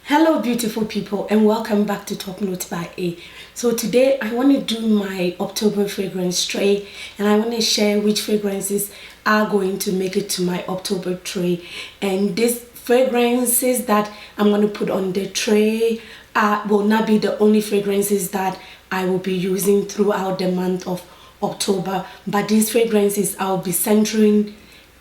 Hello beautiful people, and welcome back to Top Notes by A. So today I want to do my October fragrance tray, and I want to share which fragrances are going to make it to my October tray. And these fragrances that I'm going to put on the tray will not be the only fragrances that I will be using throughout the month of October, but these fragrances I'll be centering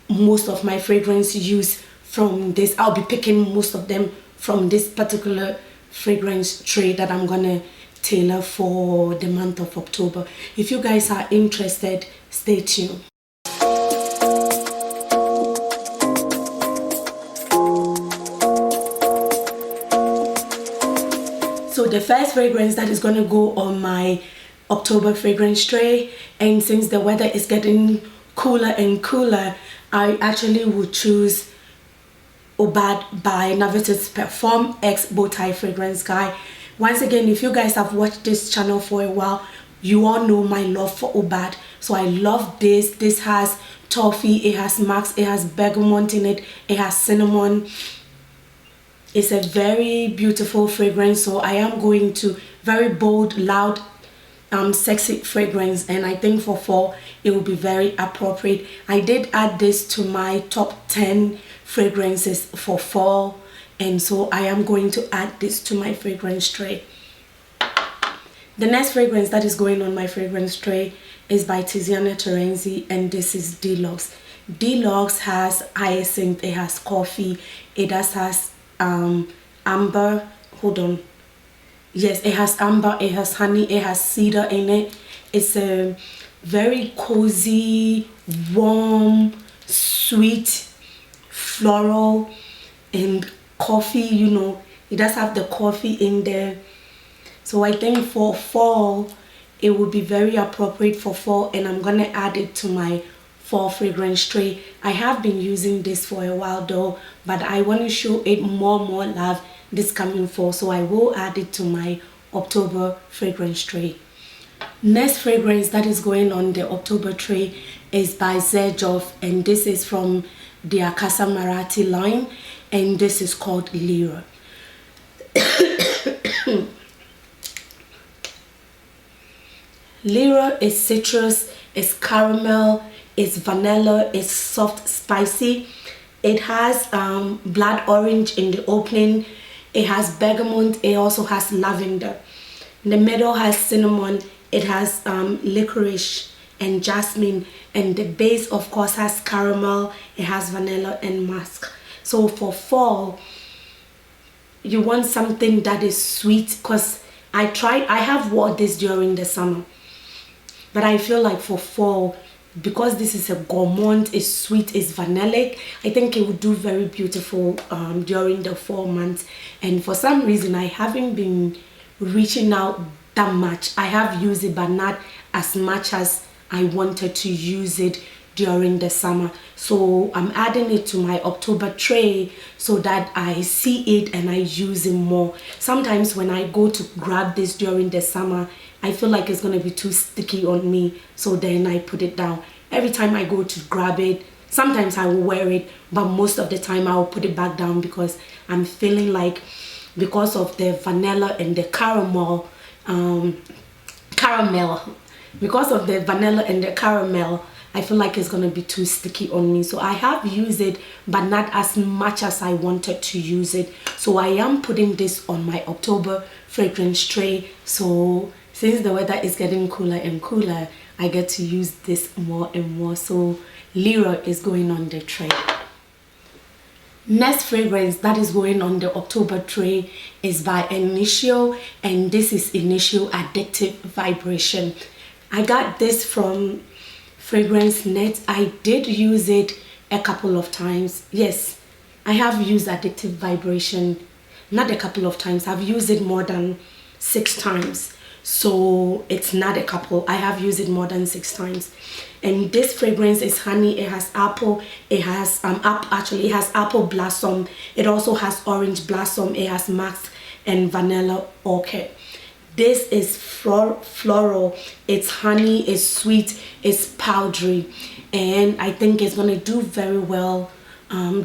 most of my fragrance use from this. I'll be picking most of them from this particular fragrance tray that I'm gonna tailor for the month of October. If you guys are interested, stay tuned. So the first fragrance that is gonna go on my October fragrance tray, and since the weather is getting cooler and cooler, I actually would choose AUBADE by Novices Perform X Bowtie Fragrance Guy. Once again, if you guys have watched this channel for a while, you all know my love for AUBADE. So I love this. This has toffee, it has max, it has bergamot in it, it has cinnamon. It's a very beautiful fragrance, so I am going to very bold, loud, sexy fragrance, and I think for fall it will be very appropriate. I did add this to my top 10 fragrances for fall, and so I am going to add this to my fragrance tray. The next fragrance that is going on my fragrance tray is by Tiziana Terenzi, and this is DELOX. DELOX has hyacinth, it has coffee, it does has amber, hold on, yes, it has amber, it has honey, it has cedar in it. It's a very cozy, warm, sweet, floral, and coffee. You know, it does have the coffee in there. So I think for fall, it would be very appropriate for fall, and I'm gonna add it to my fall fragrance tray. I have been using this for a while though, but I want to show it more love this coming fall, so I will add it to my October fragrance tray. Next fragrance that is going on the October tray is by Zerjoff, and this is from the Akasa Marathi line, and this is called LIRA. LIRA is citrus, it's caramel, it's vanilla, it's soft, spicy. It has blood orange in the opening. It has bergamot, it also has lavender. In the middle has cinnamon, it has licorice and jasmine, and the base of course has caramel, it has vanilla and musk. So for fall, you want something that is sweet, because I have worn this during the summer, but I feel like for fall, because this is a gourmand, it's sweet, it's vanillic, I think it would do very beautiful during the fall months. And for some reason I haven't been reaching out that much. I have used it, but not as much as I wanted to use it during the summer. So I'm adding it to my October tray so that I see it and I use it more. Sometimes when I go to grab this during the summer, I feel like it's going to be too sticky on me, so then I put it down. Every time I go to grab it, sometimes I will wear it, but most of the time I will put it back down, because I'm feeling like, because of the vanilla and the caramel, because of the vanilla and the caramel, I feel like it's gonna be too sticky on me. So I have used it, but not as much as I wanted to use it. So I am putting this on my October fragrance tray. So since the weather is getting cooler and cooler, I get to use this more and more. So LIRA is going on the tray. Next fragrance that is going on the October tray is by Initio, and this is Initio Addictive Vibration. I got this from Fragrance Net. I did use it a couple of times. Yes, I have used Addictive Vibration, not a couple of times, I've used it more than 6 times. So it's not a couple, I have used it more than 6 times. And this fragrance is honey, it has apple, it has it has apple blossom, it also has orange blossom, it has max and vanilla orchid. This is floral, it's honey, it's sweet, it's powdery, and I think it's gonna do very well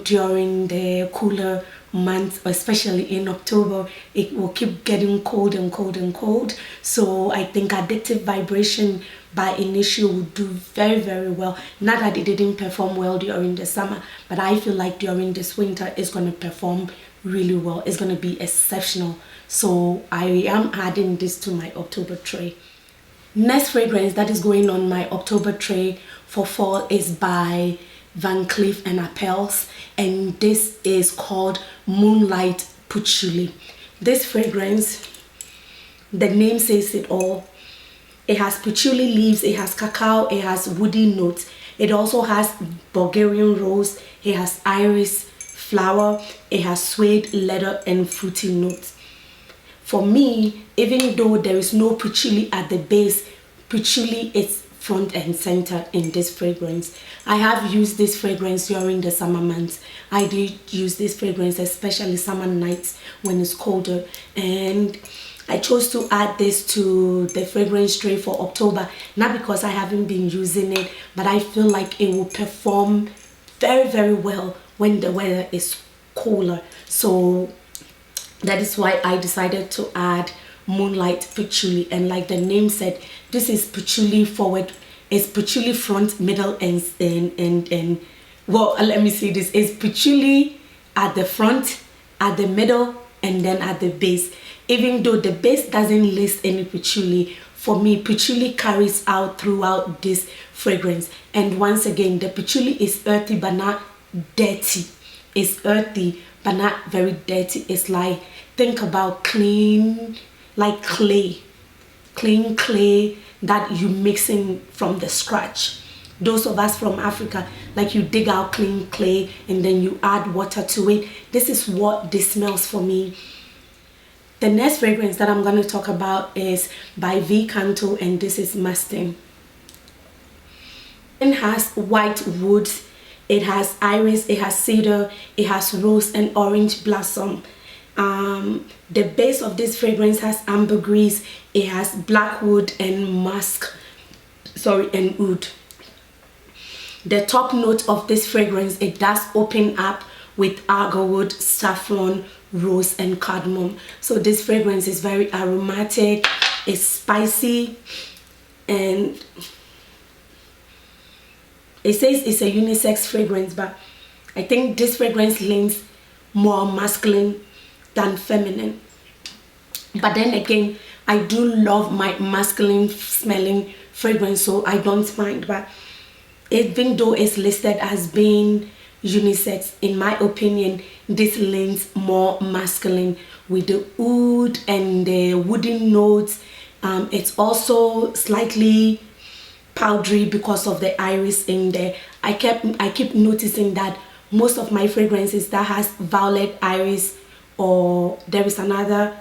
during the cooler month, especially in October, it will keep getting cold and cold and cold. So I think Addictive Vibration by Initio will do very, very well. Not that it didn't perform well during the summer, but I feel like during this winter it's going to perform really well. It's going to be exceptional. So I am adding this to my October tray. Next fragrance that is going on my October tray for fall is by Van Cleef & Arpels, and this is called Moonlight Patchouli. This fragrance, the name says it all. It has patchouli leaves, it has cacao, it has woody notes. It also has Bulgarian rose, it has iris flower, it has suede, leather, and fruity notes. For me, even though there is no patchouli at the base, patchouli is front and center in this fragrance. I have used this fragrance during the summer months. I did use this fragrance especially summer nights when it's colder, and I chose to add this to the fragrance tray for October, not because I haven't been using it, but I feel like it will perform very, very well when the weather is cooler. So that is why I decided to add Moonlight Patchouli. And like the name said, this is patchouli forward. It's patchouli front, middle, and well, let me say this. It's patchouli at the front, at the middle, and then at the base. Even though the base doesn't list any patchouli, for me, patchouli carries out throughout this fragrance. And once again, the patchouli is earthy but not dirty. It's earthy but not very dirty. It's like, think about clean, like clay, clean clay that you mixing from the scratch. Those of us from Africa, like you dig out clean clay and then you add water to it. This is what this smells for me. The next fragrance that I'm going to talk about is by Vicanto, and this is Mastin. It has white woods, it has iris, it has cedar, it has rose and orange blossom. The base of this fragrance has ambergris, it has black wood and musk, and oud. The top note of this fragrance, it does open up with agarwood, saffron, rose, and cardamom. So this fragrance is very aromatic, it's spicy, and it says it's a unisex fragrance, but I think this fragrance leans more masculine than feminine. But then again, I do love my masculine smelling fragrance, so I don't mind. But even though it's listed as being unisex, in my opinion, this leans more masculine with the oud and the wooden notes. It's also slightly powdery because of the iris in there. I keep noticing that most of my fragrances that has violet iris, or there is another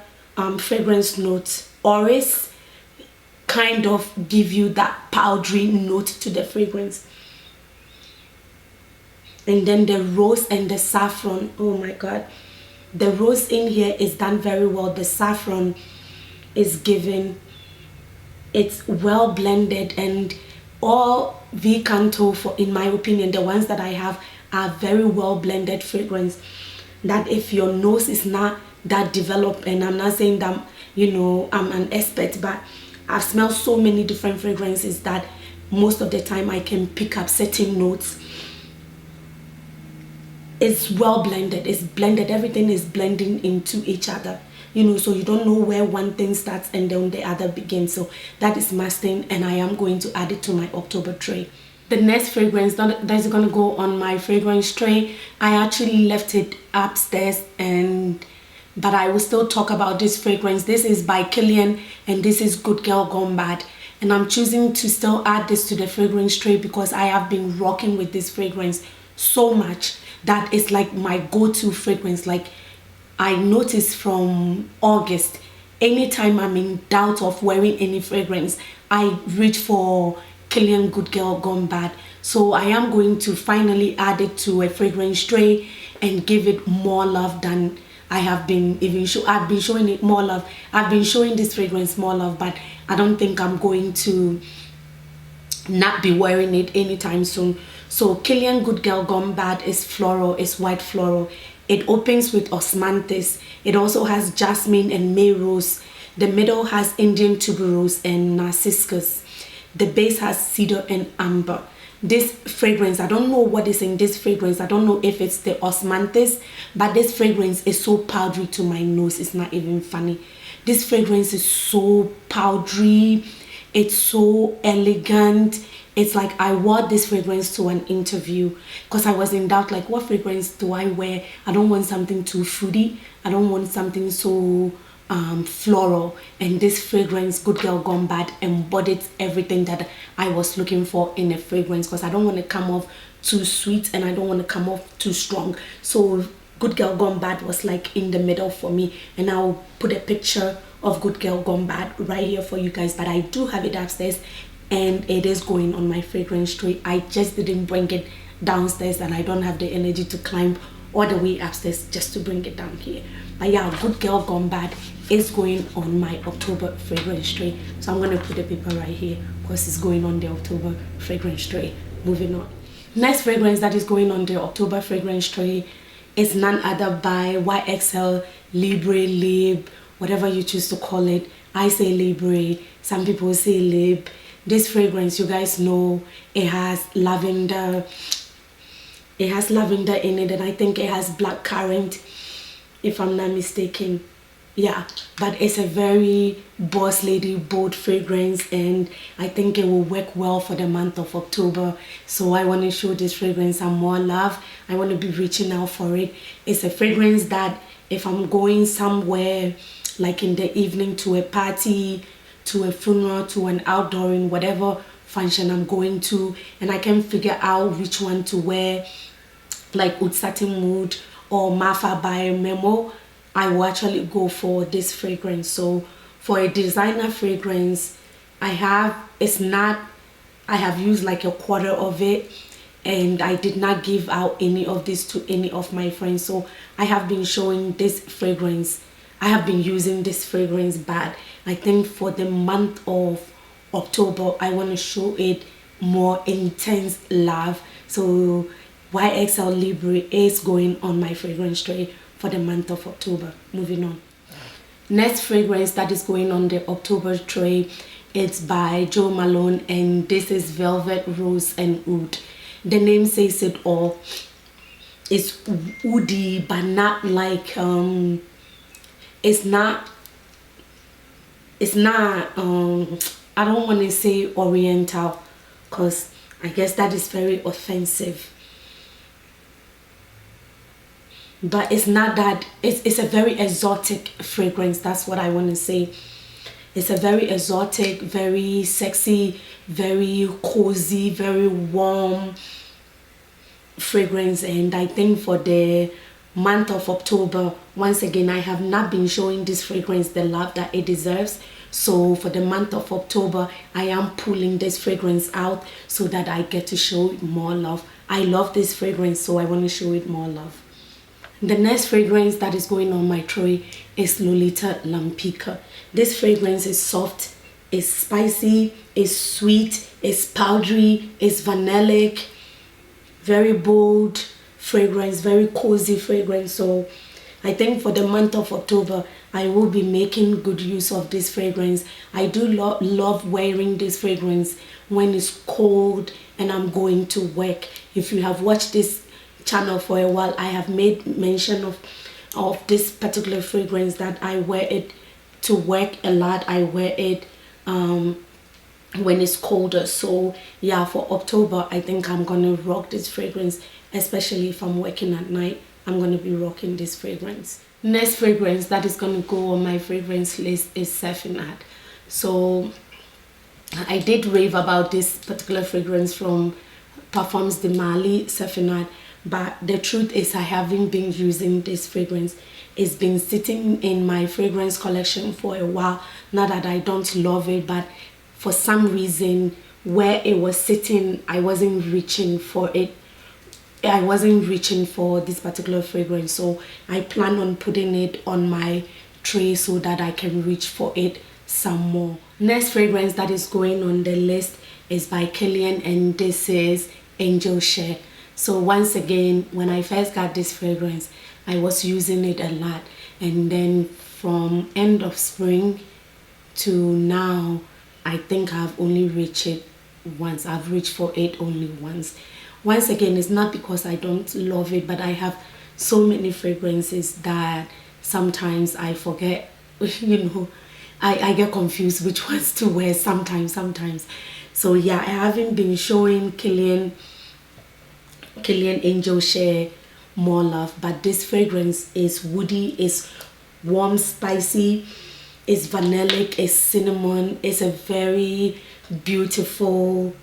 fragrance note, orris, kind of give you that powdery note to the fragrance. And then the rose and the saffron, oh my god, the rose in here is done very well. The saffron is given, it's well blended, and all Vicanto, for in my opinion, the ones that I have are very well blended fragrance. That if your nose is not that developed, and I'm not saying that, you know, I'm an expert, but I've smelled so many different fragrances that most of the time I can pick up certain notes. It's well blended, it's blended, everything is blending into each other, you know, so you don't know where one thing starts and then the other begins. So that is Mastin, and I am going to add it to my October tray. The next fragrance that's going to go on my fragrance tray, I actually left it upstairs, but I will still talk about this fragrance. This is by Kilian, and this is Good Girl Gone Bad. And I'm choosing to still add this to the fragrance tray because I have been rocking with this fragrance so much that it's like my go-to fragrance. Like, I noticed from August, anytime I'm in doubt of wearing any fragrance, I reach for Kilian Good Girl Gone Bad. So I am going to finally add it to a fragrance tray and give it more love than I have been I've been showing it more love. I've been showing this fragrance more love, but I don't think I'm going to not be wearing it anytime soon. So Kilian Good Girl Gone Bad is floral, it's white floral, It opens with osmanthus. It also has jasmine and may rose. The middle has Indian tuberose and narcissus. The base has cedar and amber. This fragrance, I don't know what is in this fragrance. I don't know if it's the osmanthus, but this fragrance is so powdery to my nose. It's not even funny. This fragrance is so powdery. It's so elegant. It's like I wore this fragrance to an interview because I was in doubt, like, what fragrance do I wear? I don't want something too fruity. I don't want something so floral, and this fragrance, Good Girl Gone Bad, embodied everything that I was looking for in a fragrance, because I don't want to come off too sweet and I don't want to come off too strong. So Good Girl Gone Bad was like in the middle for me, and I'll put a picture of Good Girl Gone Bad right here for you guys. But I do have it upstairs and it is going on my fragrance tray. I just didn't bring it downstairs and I don't have the energy to climb all the way upstairs just to bring it down here. But yeah, Good Girl Gone Bad is going on my October fragrance tray. So I'm going to put the paper right here because it's going on the October fragrance tray. Moving on. Next fragrance that is going on the October fragrance tray is none other by YXL Libre, Lib, whatever you choose to call it. I say Libre, some people say Lib. This fragrance, you guys know, it has lavender. It has lavender in it, and I think it has black currant, if I'm not mistaken. Yeah, but it's a very boss lady bold fragrance, and I think it will work well for the month of October. So I want to show this fragrance some more love. I want to be reaching out for it. It's a fragrance that if I'm going somewhere, like in the evening, to a party, to a funeral, to an outdooring, whatever function I'm going to, and I can figure out which one to wear, like Oud Satin Mood or Mafa by Memo, I will actually go for this fragrance. So for a designer fragrance, I have used like a quarter of it, and I did not give out any of this to any of my friends. So I have been showing this fragrance. I have been using this fragrance, but I think for the month of October, I want to show it more intense love. So YXL Libre is going on my fragrance tray for the month of October. Moving on. Next fragrance that is going on the October tray, it's by Jo Malone, and this is Velvet, Rose and Oud. The name says it all. It's woody, but not like it's not I don't want to say oriental, because I guess that is very offensive. But it's not that. It's a very exotic fragrance. That's what I want to say. It's a very exotic, very sexy, very cozy, very warm fragrance. And I think for the month of October, once again, I have not been showing this fragrance the love that it deserves. So for the month of October, I am pulling this fragrance out so that I get to show it more love. I love this fragrance, so I want to show it more love. The next fragrance that is going on my tray is Lolita LEMPICKA. This fragrance is soft, it's spicy, it's sweet, it's powdery, it's vanillic, very bold fragrance, very cozy fragrance. So I think for the month of October, I will be making good use of this fragrance. I do love wearing this fragrance when it's cold and I'm going to work. If you have watched this channel for a while, I have made mention of this particular fragrance, that I wear it to work a lot. I wear it when it's colder. So yeah, for October, I think I'm gonna rock this fragrance, especially if I'm working at night. I'm gonna be rocking this fragrance. Next fragrance that is gonna go on my fragrance list is SAFANDA. So I did rave about this particular fragrance from Parfums de Mali, SAFANDA. But the truth is, I haven't been using this fragrance. It's been sitting in my fragrance collection for a while. Not that I don't love it, but for some reason, where it was sitting, I wasn't reaching for it. I wasn't reaching for this particular fragrance. So I plan on putting it on my tray so that I can reach for it some more. Next fragrance that is going on the list is by Kilian, and this is Angel Share. So once again, when I first got this fragrance, I was using it a lot, and then from end of spring to now, I think I've only reached it once. I've reached for it only once. Once again, it's not because I don't love it, but I have so many fragrances that sometimes I forget, you know, I get confused which ones to wear sometimes. So yeah, I haven't been showing Killian Angel Share more love, but this fragrance is woody, is warm, spicy, it's vanillic, it's cinnamon, it's a very beautiful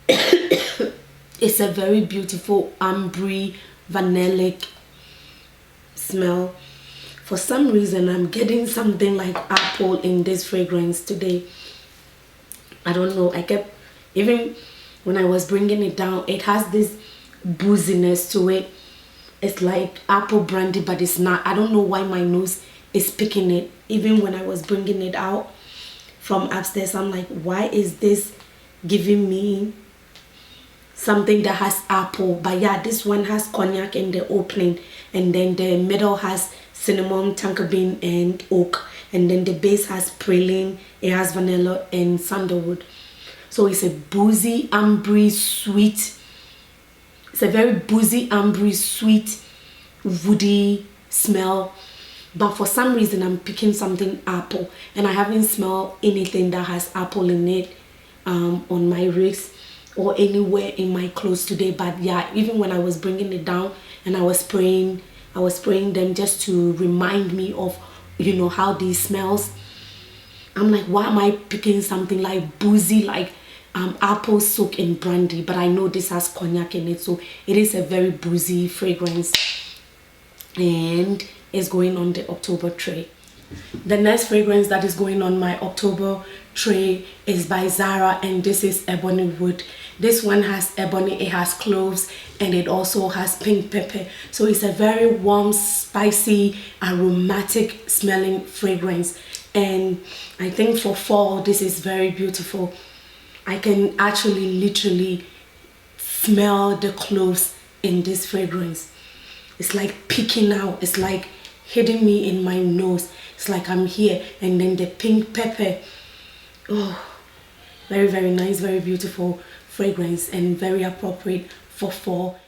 it's a very beautiful ambery vanillic smell. For some reason, I'm getting something like apple in this fragrance today. I don't know, I kept, even when I was bringing it down, it has this booziness to it. It's like apple brandy, but it's not. I don't know why my nose is picking it. Even when I was bringing it out from upstairs, I'm like, why is this giving me something that has apple? But yeah, this one has cognac in the opening, and then the middle has cinnamon, tonka bean, and oak, and then the base has praline, it has vanilla and sandalwood. So it's a boozy, ambery, sweet. It's a very boozy, ambery, sweet, woody smell. But for some reason, I'm picking something apple, and I haven't smelled anything that has apple in it on my wrist or anywhere in my clothes today. But yeah, even when I was bringing it down and I was spraying them just to remind me of, you know, how these smells. I'm like, why am I picking something like boozy, like apple soaked in brandy? But I know this has cognac in it, so it is a very boozy fragrance, and it's going on the October tray. The next fragrance that is going on my October tray is by Zara, and this is Ebony Wood. This one has ebony, it has cloves, and it also has pink pepper. So it's a very warm, spicy, aromatic smelling fragrance. And I think for fall, this is very beautiful. I can actually literally smell the cloves in this fragrance. It's like peeking out. It's like hitting me in my nose. It's like I'm here. And then the pink pepper. Oh, very, very nice, very beautiful fragrance, and very appropriate for fall.